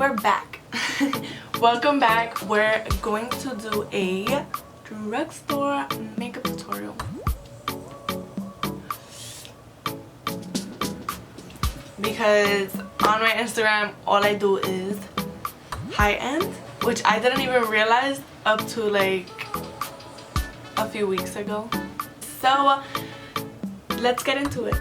we're back. Welcome back. We're going to do a drugstore makeup tutorial. Because on my Instagram, all I do is high-end, which I didn't even realize up to like a few weeks ago. So let's get into it.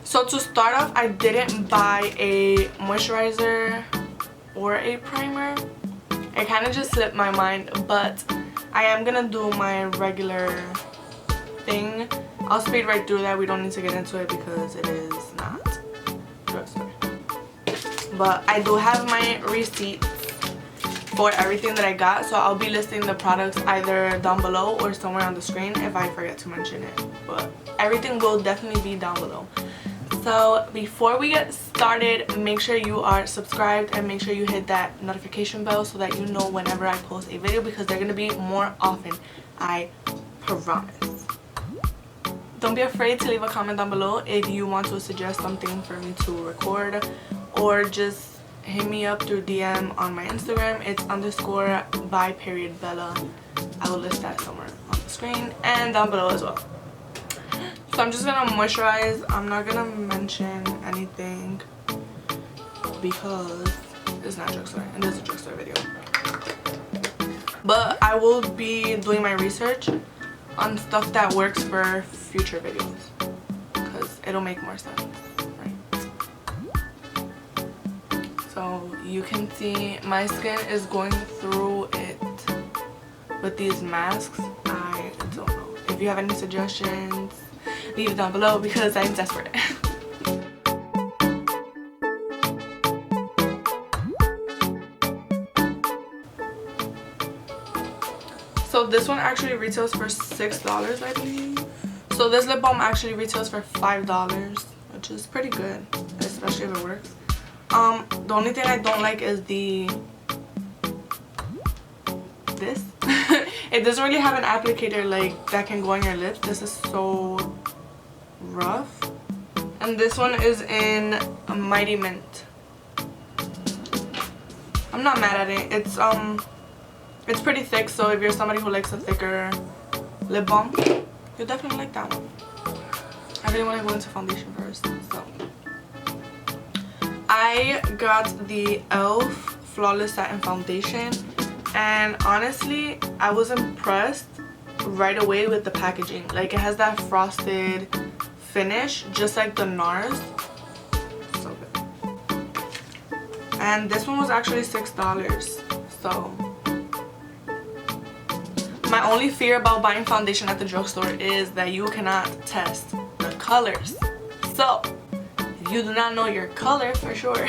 So to start off, I didn't buy a moisturizer or a primer. It kind of just slipped my mind, but I am gonna do my regular thing. I'll speed right through that. We don't need to get into it because it is not drugstore. But I do have my receipts for everything that I got, so I'll be listing the products either down below or somewhere on the screen if I forget to mention it. But everything will definitely be down below. So before we get started, make sure you are subscribed and make sure you hit that notification bell so that you know whenever I post a video, because they're going to be more often, I promise. Don't be afraid to leave a comment down below if you want to suggest something for me to record, or just hit me up through DM on my Instagram. It's _by_Bella. I will list that somewhere on the screen and down below as well. So I'm just gonna moisturize. I'm not gonna mention anything because it's not drugstore and it's a drugstore video. But I will be doing my research on stuff that works for future videos because it'll make more sense, right? So you can see my skin is going through it with these masks. I don't know. If you have any suggestions, leave it down below because I'm desperate. So this one actually retails for $6, I believe. So this lip balm actually retails for $5, which is pretty good, especially if it works. The only thing I don't like is this. It doesn't really have an applicator like that can go on your lips. This is so rough. And this one is in a Mighty Mint. I'm not mad at it. It's pretty thick, so if you're somebody who likes a thicker lip balm, you'll definitely like that one. I really want to go into foundation first, so I got the e.l.f. Flawless Satin Foundation, and honestly I was impressed right away with the packaging. Like, it has that frosted finish just like the NARS. So good. And this one was actually $6. So my only fear about buying foundation at the drugstore is that you cannot test the colors. So if you do not know your color for sure,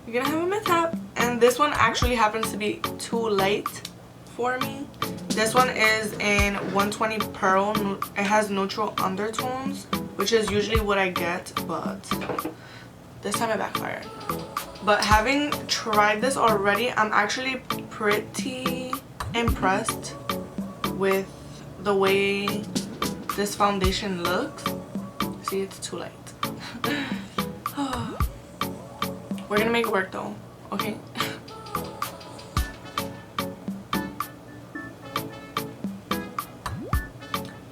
you're gonna have a mishap. And this one actually happens to be too light for me. This one is in 120 Pearl. It has neutral undertones, which is usually what I get, but this time it backfired. But having tried this already, I'm actually pretty impressed with the way this foundation looks. See, it's too light. We're gonna make it work though, okay?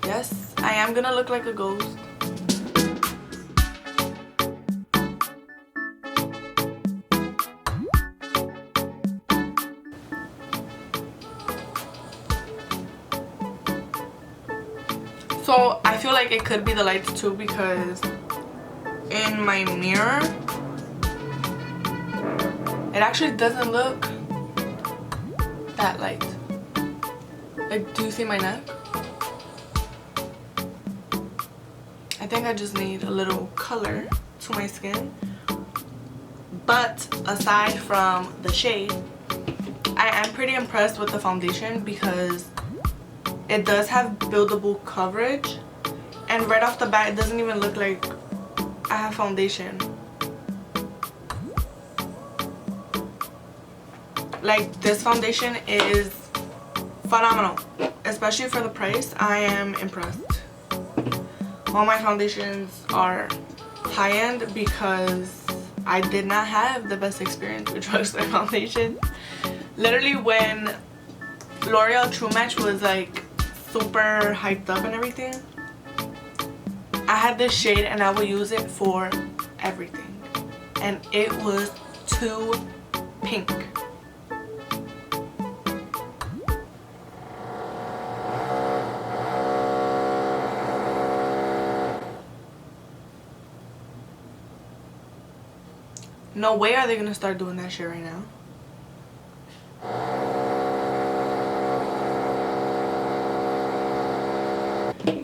Yes, I am gonna look like a ghost. So I feel like it could be the lights too, because in my mirror it actually doesn't look that light. Like, do you see my neck? I think I just need a little color to my skin. But aside from the shade, I am pretty impressed with the foundation because it does have buildable coverage, and right off the bat it doesn't even look like I have foundation. Like, this foundation is phenomenal, especially for the price. I am impressed. All my foundations are high-end because I did not have the best experience with Drugstore foundation. Literally when L'Oreal True Match was like super hyped up and everything, I had this shade and I would use it for everything, and it was too pink. No way are they gonna start doing that shit right now.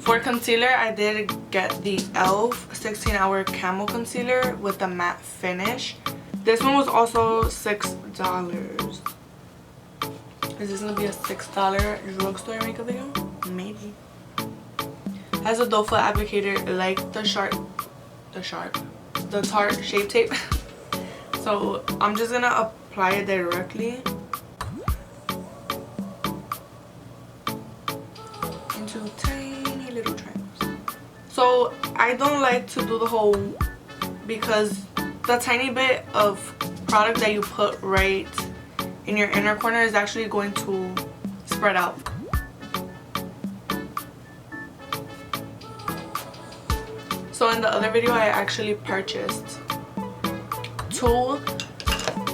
For concealer, I did get the e.l.f. 16-hour Camo Concealer with the matte finish. This one was also $6. Is this gonna be a $6 drugstore makeup video? Maybe. Has a doe foot applicator like the Tarte Shape Tape. So I'm just gonna apply it directly into tiny little triangles. So I don't like to do the whole, because the tiny bit of product that you put right in your inner corner is actually going to spread out. So in the other video I actually purchased 2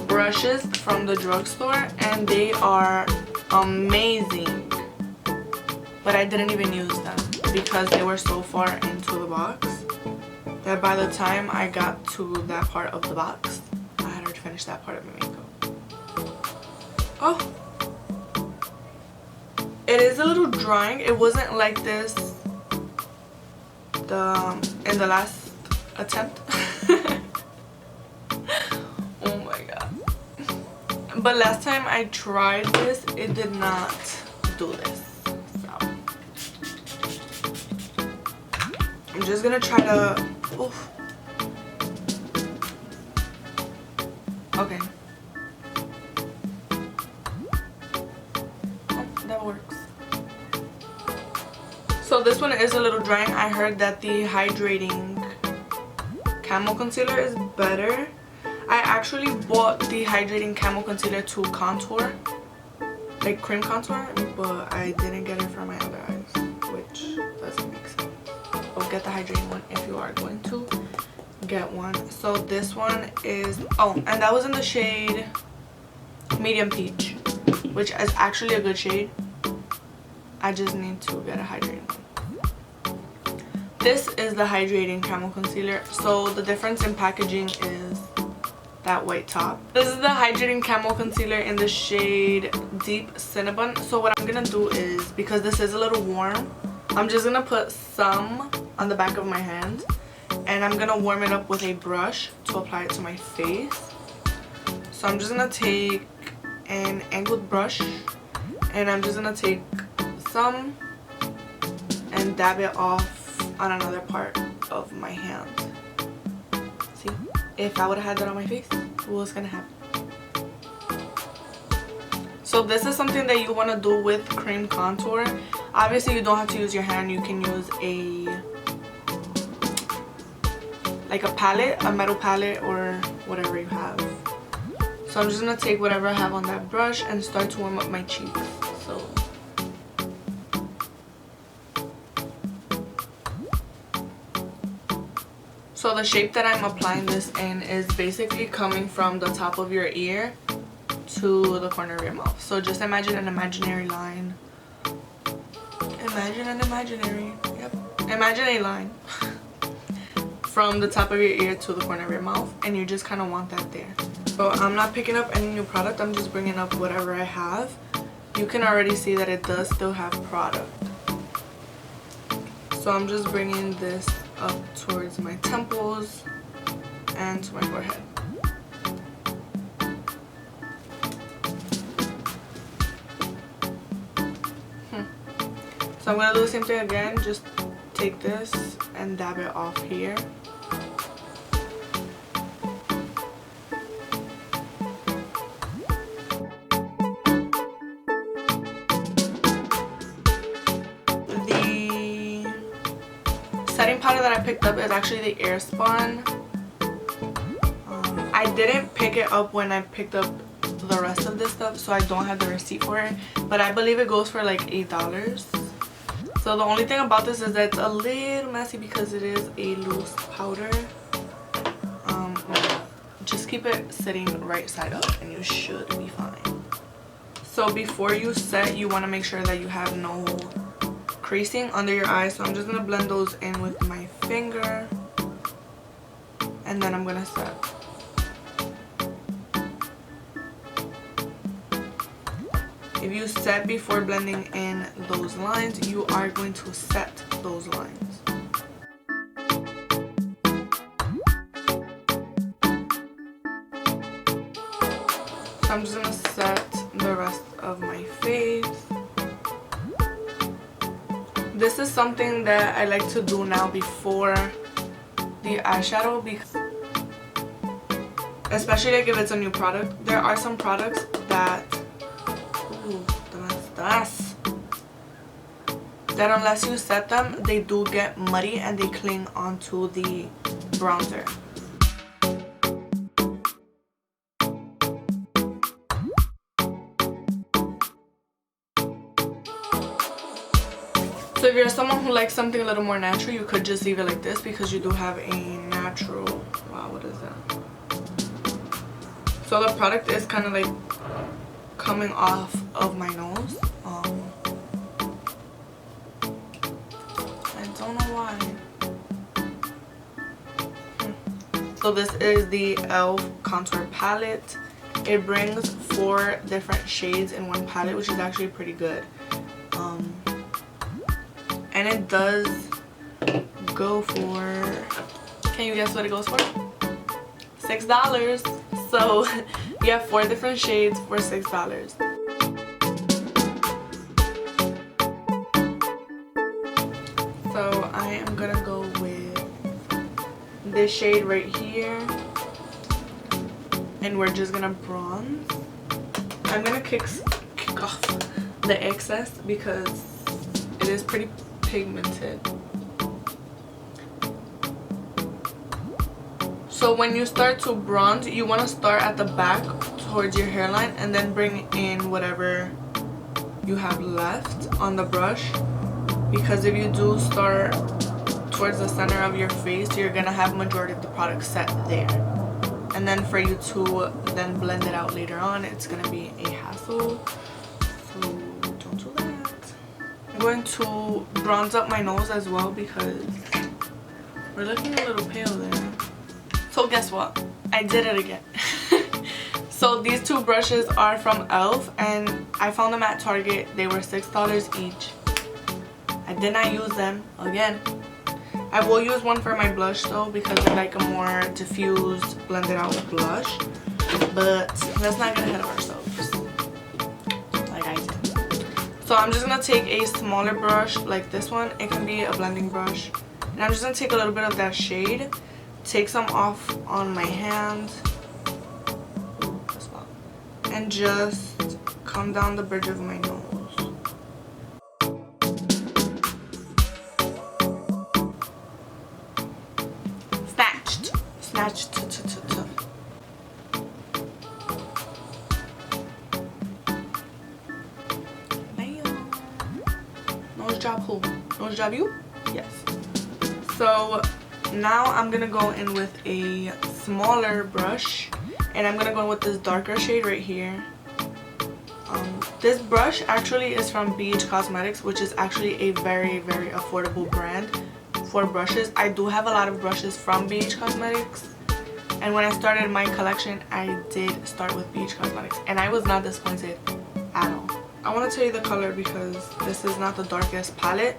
brushes from the drugstore and they are amazing, but I didn't even use them because they were so far into the box that by the time I got to that part of the box I had already finished that part of my makeup. Oh, it is a little drying. It wasn't like this in the last attempt. Oh my god. But last time I tried this, it did not do this. So I'm just gonna try to, oof. Okay. Oh, that works. So this one is a little drying. I heard that the Hydrating Camo Concealer is better. I actually bought the Hydrating Camo Concealer to contour, like cream contour, but I didn't get it for my other eyes, which doesn't make sense. So get the hydrating one if you are going to get one. So this one is, oh, and that was in the shade Medium Peach, which is actually a good shade. I just need to get a hydrating one. This is the Hydrating Camo Concealer. So the difference in packaging is that white top. This is the Hydrating Camo Concealer in the shade Deep Cinnamon. So what I'm gonna do is, because this is a little warm, I'm just gonna put some on the back of my hand and I'm gonna warm it up with a brush to apply it to my face. So I'm just gonna take an angled brush and I'm just gonna take some and dab it off on another part of my hand. See? If I would have had that on my face, what was gonna happen? So this is something that you want to do with cream contour. Obviously you don't have to use your hand. You can use a palette, a metal palette or whatever you have. So I'm just gonna take whatever I have on that brush and start to warm up my cheeks. So the shape that I'm applying this in is basically coming from the top of your ear to the corner of your mouth. So just imagine an imaginary line. Imagine a line from the top of your ear to the corner of your mouth, and you just kind of want that there. So I'm not picking up any new product. I'm just bringing up whatever I have. You can already see that it does still have product. So I'm just bringing this up towards my temples and to my forehead. So I'm going to do the same thing again. Just take this and dab it off here. Setting powder that I picked up is actually the Airspun I didn't pick it up when I picked up the rest of this stuff, so I don't have the receipt for it, but I believe it goes for like $8. So the only thing about this is that it's a little messy because it is a loose powder. Just keep it sitting right side up and you should be fine. So before you set, you want to make sure that you have no creasing under your eyes. So I'm just going to blend those in with my finger, and then I'm going to set. If you set before blending in those lines, you are going to set those lines. So I'm just going to set the rest of my face. This is something that I like to do now before the eyeshadow, because especially like if it's a new product. There are some products that that unless you set them, they do get muddy and they cling onto the bronzer. So if you're someone who likes something a little more natural, you could just leave it like this because you do have a natural, wow, what is that? So the product is kind of like coming off of my nose. I don't know why. So this is the e.l.f. contour palette. It brings 4 different shades in one palette, which is actually pretty good. And it does go for, can you guess what it goes for? $6. So you have 4 different shades for $6. So I am gonna go with this shade right here, and we're just gonna bronze. I'm gonna kick off the excess because it is pretty pigmented. So when you start to bronze, you want to start at the back towards your hairline and then bring in whatever you have left on the brush, because if you do start towards the center of your face, you're gonna have majority of the product set there, and then for you to then blend it out later on, it's gonna be a hassle. So don't do that. I'm going to bronze up my nose as well because we're looking a little pale there. So guess what? I did it again. So these 2 brushes are from e.l.f. and I found them at Target. They were $6 each. I did not use them again. I will use one for my blush though because I like a more diffused, blended out blush. But let's not get ahead of ourselves. So I'm just going to take a smaller brush like this one. It can be a blending brush. And I'm just going to take a little bit of that shade. Take some off on my hand. And just come down the bridge of my nose. Snatched. Snatched. Nose job who? Nose job you? Yes. So now I'm gonna go in with a smaller brush, and I'm gonna go in with this darker shade right here. This brush actually is from BH Cosmetics, which is actually a very, very affordable brand for brushes. I do have a lot of brushes from BH Cosmetics, and when I started my collection, I did start with BH Cosmetics, and I was not disappointed at all. I want to tell you the color because this is not the darkest palette.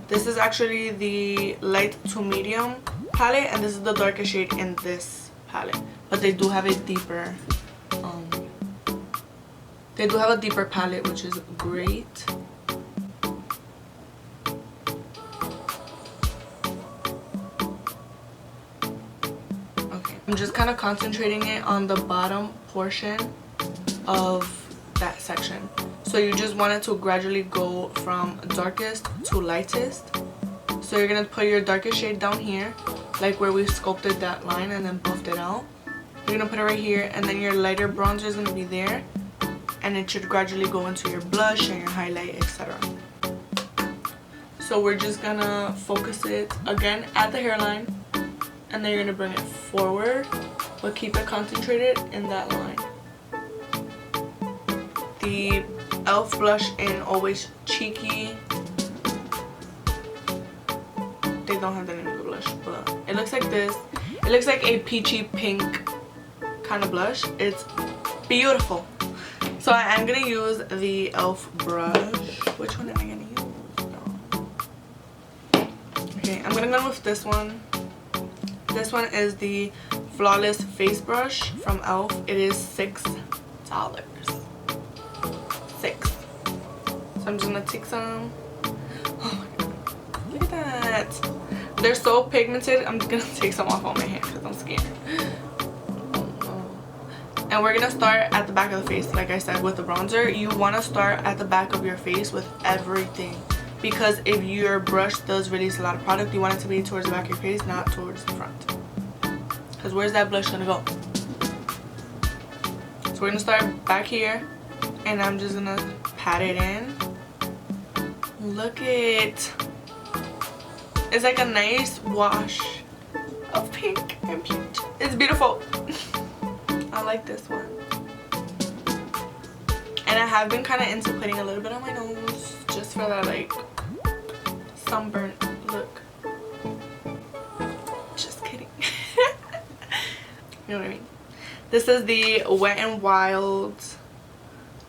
This is actually the light to medium palette, and this is the darkest shade in this palette. But they do have a deeper palette, which is great. Okay, I'm just kind of concentrating it on the bottom portion of that section. So you just want it to gradually go from darkest to lightest. So you're going to put your darkest shade down here, like where we sculpted that line and then buffed it out. You're gonna put it right here, and then your lighter bronzer is gonna be there, and it should gradually go into your blush and your highlight, etc. So we're just gonna focus it again at the hairline, and then you're gonna bring it forward, but keep it concentrated in that line. The e.l.f. blush in Always Cheeky, they don't have the name of the blush, but it looks like this. It looks like a peachy pink kind of blush. It's beautiful. So I am gonna use the e.l.f. brush. Which one am I gonna use? No. Okay, I'm gonna go with this one. This one is the Flawless Face Brush from e.l.f. It is $6. 6. So I'm just gonna take some. Oh my god, look at that. They're so pigmented. I'm just gonna take some off on my hand because I'm scared. And we're gonna start at the back of the face, like I said, with the bronzer. You want to start at the back of your face with everything, because if your brush does release a lot of product, you want it to be towards the back of your face, not towards the front. Because where's that blush gonna go? So we're gonna start back here, and I'm just gonna pat it in. Look it. It's like a nice wash of pink and peach. It's beautiful. I like this one. And I have been kind of into putting a little bit on my nose just for that like sunburnt look. Just kidding. You know what I mean? This is the Wet n Wild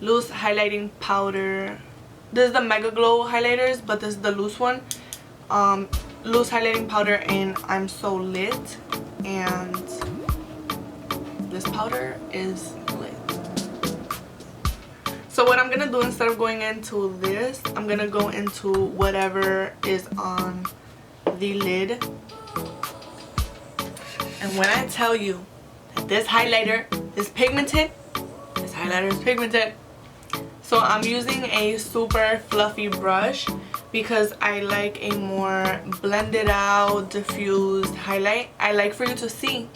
loose highlighting powder. This is the Mega Glow highlighters, but this is the loose one. Loose highlighting powder in I'm So Lit, and this powder is lit. So what I'm gonna do, instead of going into this, I'm gonna go into whatever is on the lid. And when I tell you that this highlighter is pigmented, this highlighter is pigmented. So I'm using a super fluffy brush because I like a more blended out, diffused highlight. I like for you to see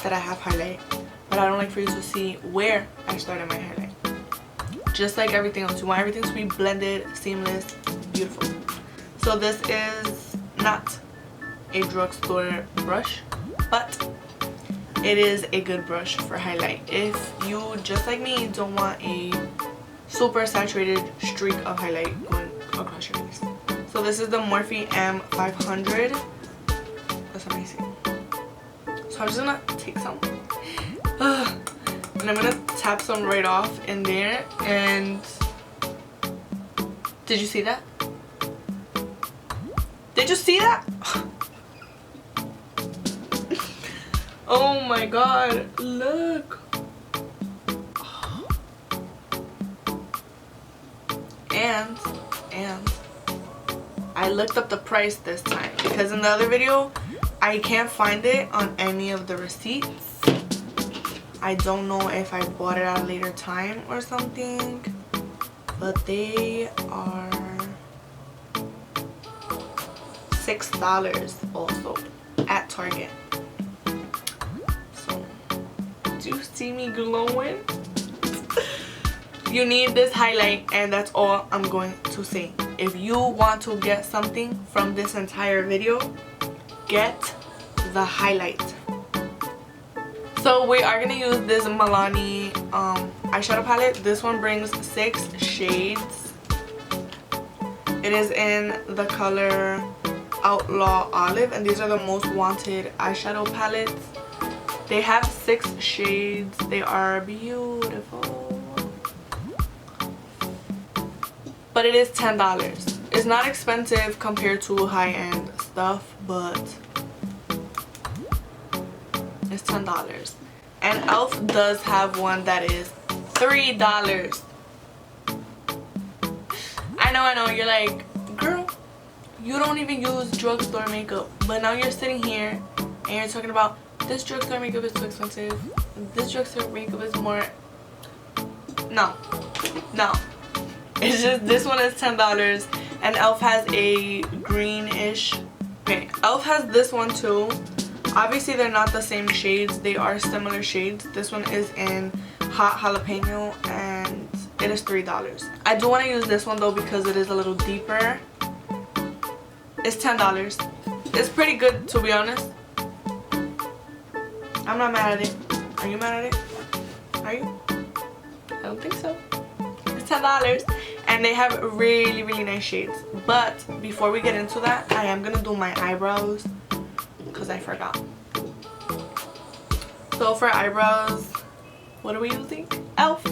that I have highlight, but I don't like for you to see where I started my highlight. Just like everything else, you want everything to be blended, seamless, beautiful. So this is not a drugstore brush, but it is a good brush for highlight. If you, just like me, don't want a super saturated streak of highlight going across your face. So this is the Morphe M500. That's amazing. So I'm just gonna take some. And I'm gonna tap some right off in there. And did you see that? Did you see that? Oh my god, look. And I looked up the price this time because in the other video I can't find it on any of the receipts. I don't know if I bought it at a later time or something, but they are $6 also at Target. So do you see me glowing? You need this highlight, and that's all I'm going to say. If you want to get something from this entire video, get the highlight. So we are going to use this Milani eyeshadow palette. This one brings 6 shades. It is in the color Outlaw Olive, and these are the most wanted eyeshadow palettes. They have 6 shades. They are beautiful. But it is $10. It's not expensive compared to high-end stuff, but it's $10. And e.l.f. does have one that is $3. I know, you're like, girl, you don't even use drugstore makeup. But now you're sitting here and you're talking about this drugstore makeup is too expensive. This drugstore makeup is more. No. It's just this one is $10, and e.l.f. has a greenish. Okay, e.l.f. has this one too, Obviously they're not the same shades, they are similar shades. This one is in Hot Jalapeno and it is $3. I do want to use this one though because it is a little deeper. It's $10. It's pretty good, to be honest. I'm not mad at it. Are you mad at it? Are you? I don't think so. It's $10 and they have really, really nice shades. But before we get into that, I am gonna do my eyebrows because I forgot. So for eyebrows, what are we using? Elf.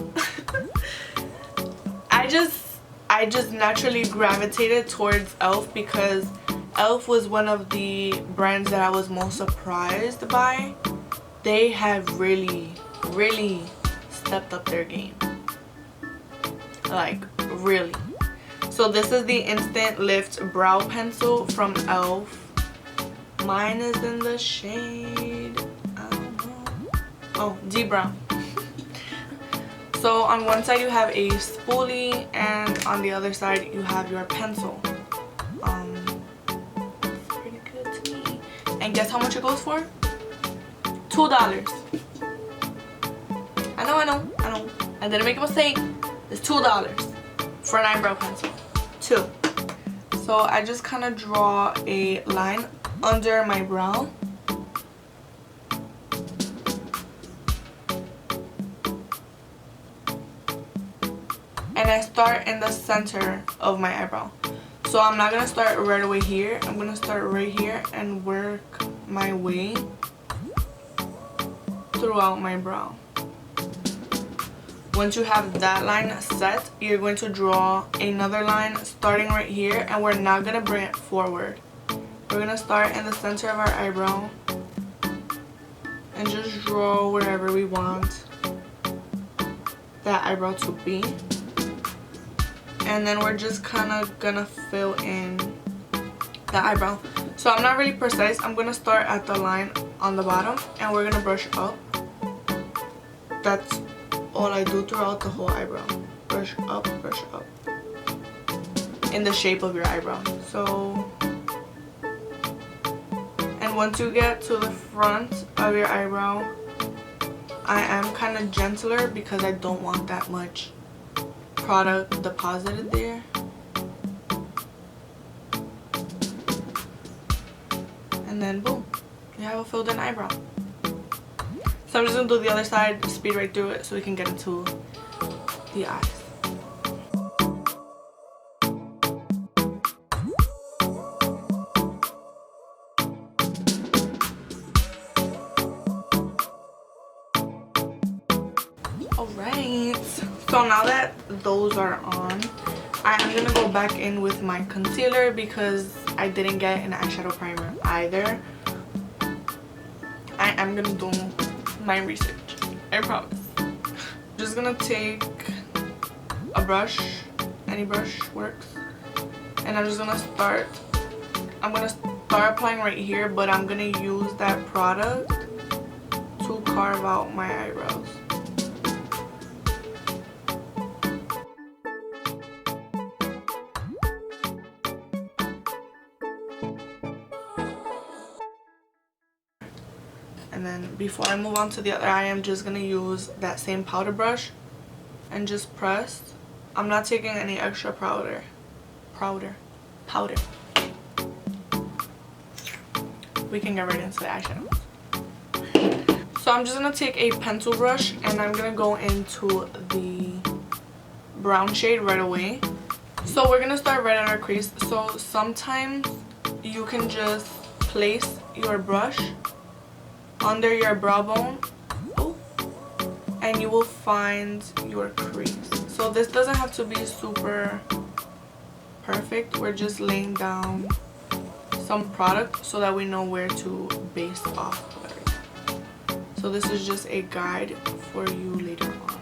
I just naturally gravitated towards Elf because Elf was one of the brands that I was most surprised by. They have really, really stepped up their game. Like, really. So this is the Instant Lift Brow Pencil from Elf. Mine is in the shade, I don't know. Oh, D Brown. So on one side you have a spoolie and on the other side you have your pencil. It's pretty good to me. And guess how much it goes for? $2. I know. I didn't make a mistake. It's $2 for an eyebrow pencil. 2. So I just kind of draw a line under my brow. And I start in the center of my eyebrow. So I'm not going to start right away here. I'm going to start right here and work my way throughout my brow. Once you have that line set, you're going to draw another line starting right here, and we're not going to bring it forward. We're going to start in the center of our eyebrow and just draw wherever we want that eyebrow to be. And then we're just kind of going to fill in the eyebrow. So I'm not really precise. I'm going to start at the line on the bottom and we're going to brush up. That's all I do throughout the whole eyebrow. Brush up in the shape of your eyebrow. So, and once you get to the front of your eyebrow, I am kind of gentler because I don't want that much product deposited there. And then boom, you have a filled in eyebrow. So I'm just going to do the other side, speed right through it so we can get into the eyes. Alright, so now that those are on, I am going to go back in with my concealer because I didn't get an eyeshadow primer either. I am going to do my research, I promise. Just gonna take a brush, any brush works, and I'm gonna start applying right here, but I'm gonna use that product to carve out my eyebrows. And then before I move on to the other eye, I'm just going to use that same powder brush and just press. I'm not taking any extra powder. We can get right into the eyeshadow. So I'm just going to take a pencil brush and I'm going to go into the brown shade right away. So we're going to start right at our crease. So sometimes you can just place your brush under your brow bone and you will find your crease. So this doesn't have to be super perfect. We're just laying down some product so that we know where to base off of everything. So this is just a guide for you later on.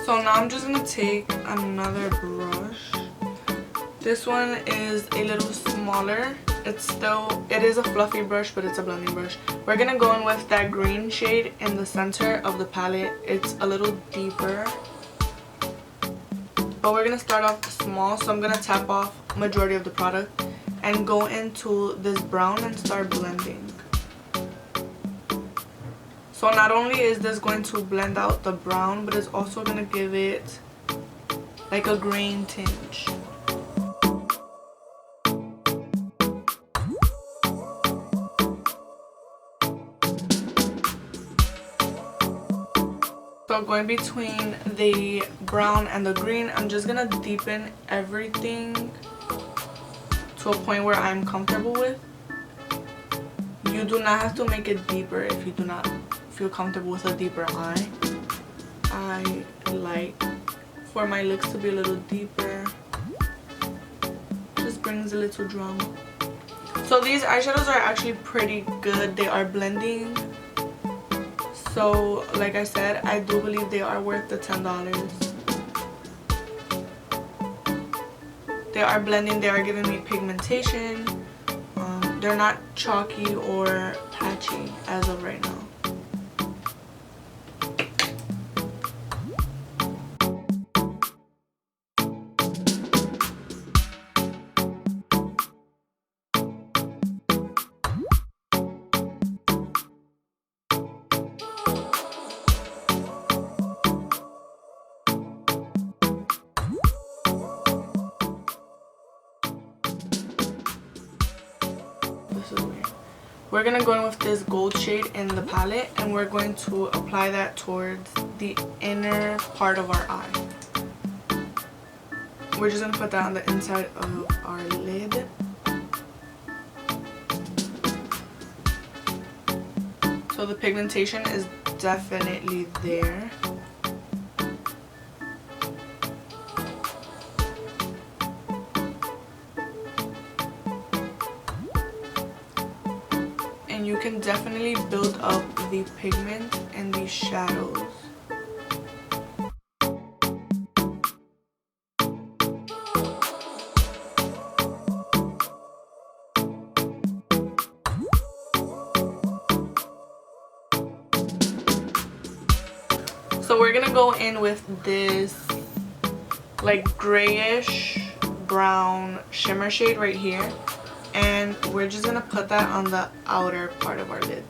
So now I'm just going to take another brush. This one is a little smaller it is a fluffy brush, but it's a blending brush. We're gonna go in with that green shade in the center of the palette. It's a little deeper, but we're gonna start off small, so I'm gonna tap off majority of the product and go into this brown and start blending. So not only is this going to blend out the brown, but it's also gonna give it like a green tinge. So going between the brown and the green, I'm just gonna deepen everything to a point where I'm comfortable with. You do not have to make it deeper if you do not feel comfortable with a deeper eye. I like for my looks to be a little deeper. Just brings a little drama. So these eyeshadows are actually pretty good. They are blending. So like I said, I do believe they are worth the $10. They are blending. They are giving me pigmentation. They're not chalky or patchy as of right now. We're going to go in with this gold shade in the palette, and we're going to apply that towards the inner part of our eye. We're just going to put that on the inside of our lid. So the pigmentation is definitely there. And you can definitely build up the pigment in these shadows. So we're gonna go in with this like grayish brown shimmer shade right here. And we're just going to put that on the outer part of our lids.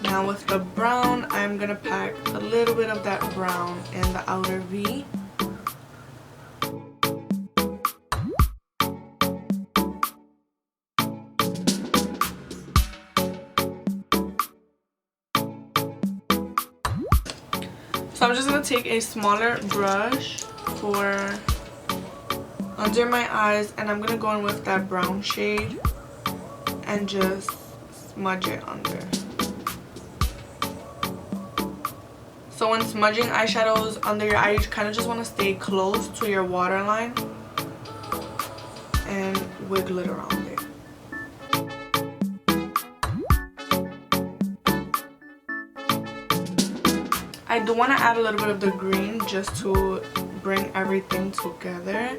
Now with the brown, I'm going to pack a little bit of that brown in the outer V. So I'm just going to take a smaller brush for under my eyes, and I'm going to go in with that brown shade and just smudge it under. So when smudging eyeshadows under your eye, you kind of just want to stay close to your waterline and wiggle it around there. I do want to add a little bit of the green just to bring everything together.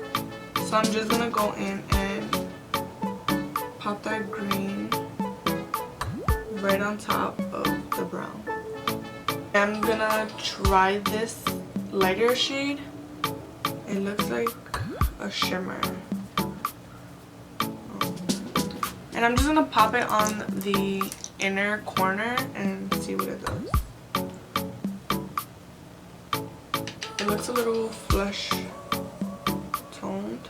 So I'm just going to go in and pop that green right on top of the brown. I'm gonna try this lighter shade. It looks like a shimmer. And I'm just gonna pop it on the inner corner and see what it does. It looks a little flesh toned.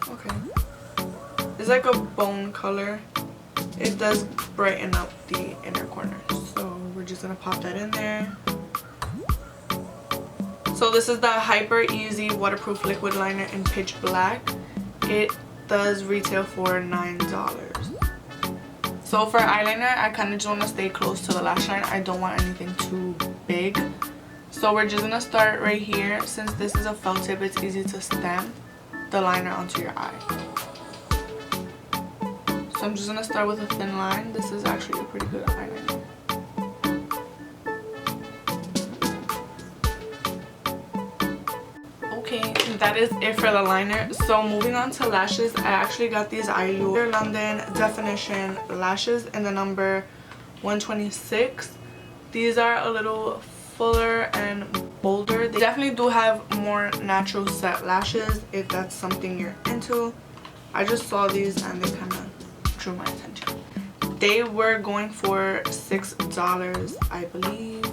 Okay. It's like a bone color. It does brighten up the inner corner. So we're just gonna pop that in there. So this is the Hyper Easy Waterproof Liquid Liner in Pitch Black. It does retail for $9. So for eyeliner, I kind of just want to stay close to the lash line. I don't want anything too big. So we're just going to start right here. Since this is a felt tip, it's easy to stamp the liner onto your eye. So I'm just going to start with a thin line. This is actually a pretty good eyeliner. Okay, that is it for the liner. So moving on to lashes, I actually got these Allure London Definition lashes in the number 126. These are a little fuller and bolder. They definitely do have more natural set lashes if that's something you're into. I just saw these and they kind of drew my attention. They were going for $6, I believe.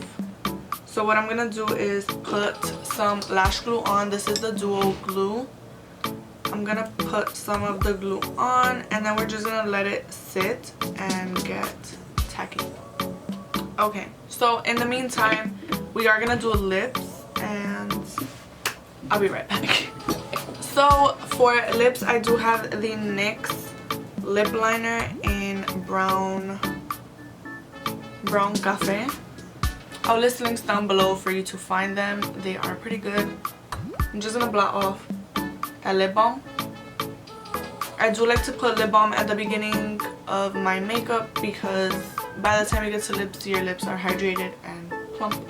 So what I'm gonna do is put some lash glue on. This is the duo glue. I'm gonna put some of the glue on and then we're just gonna let it sit and get tacky. Okay, so in the meantime, we are gonna do lips and I'll be right back. So for lips, I do have the NYX lip liner in brown cafe. I'll list links down below for you to find them. They are pretty good. I'm just gonna blot off that lip balm. I do like to put lip balm at the beginning of my makeup because by the time you get to lips, your lips are hydrated and plump.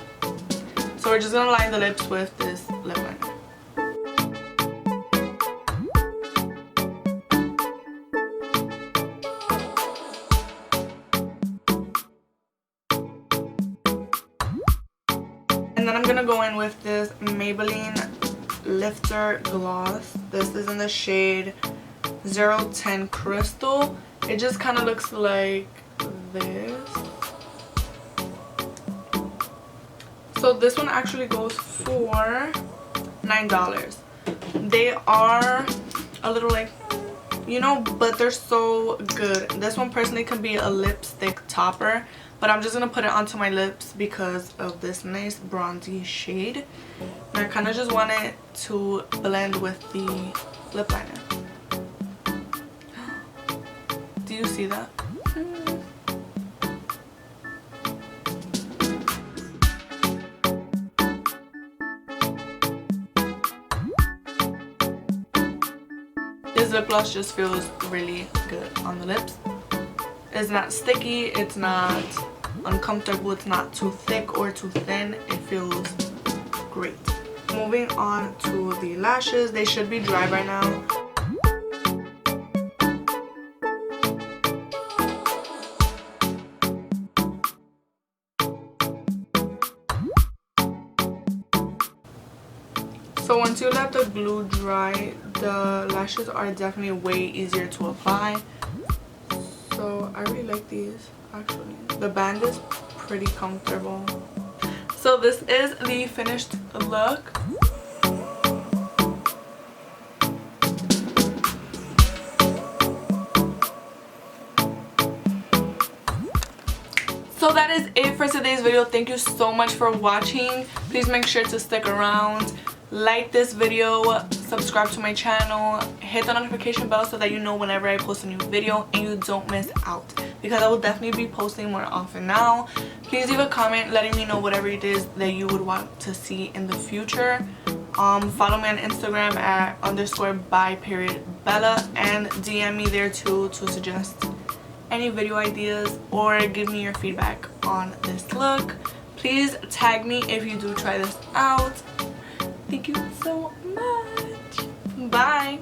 So we're just gonna line the lips with this lip liner. And then I'm gonna go in with this Maybelline Lifter Gloss. This is in the shade 010 Crystal. It just kind of looks like this. So this one actually goes for $9. They are a little like, you know, but they're so good. This one personally can be a lipstick topper, but I'm just going to put it onto my lips because of this nice bronzy shade. And I kind of just want it to blend with the lip liner. Do you see that? This lip gloss just feels really good on the lips. It's not sticky, it's not uncomfortable, it's not too thick or too thin. It feels great. Moving on to the lashes. They should be dry by now. So once you let the glue dry, the lashes are definitely way easier to apply. So I really like these actually. The band is pretty comfortable. So this is the finished look. So that is it for today's video. Thank you so much for watching. Please make sure to stick around. Like this video, subscribe to my channel, hit the notification bell so that you know whenever I post a new video and you don't miss out, because I will definitely be posting more often now. Please leave a comment letting me know whatever it is that you would want to see in the future. Follow me on Instagram at _by_Bella and DM me there too to suggest any video ideas or give me your feedback on this look. Please tag me if you do try this out. Thank you so much. Bye.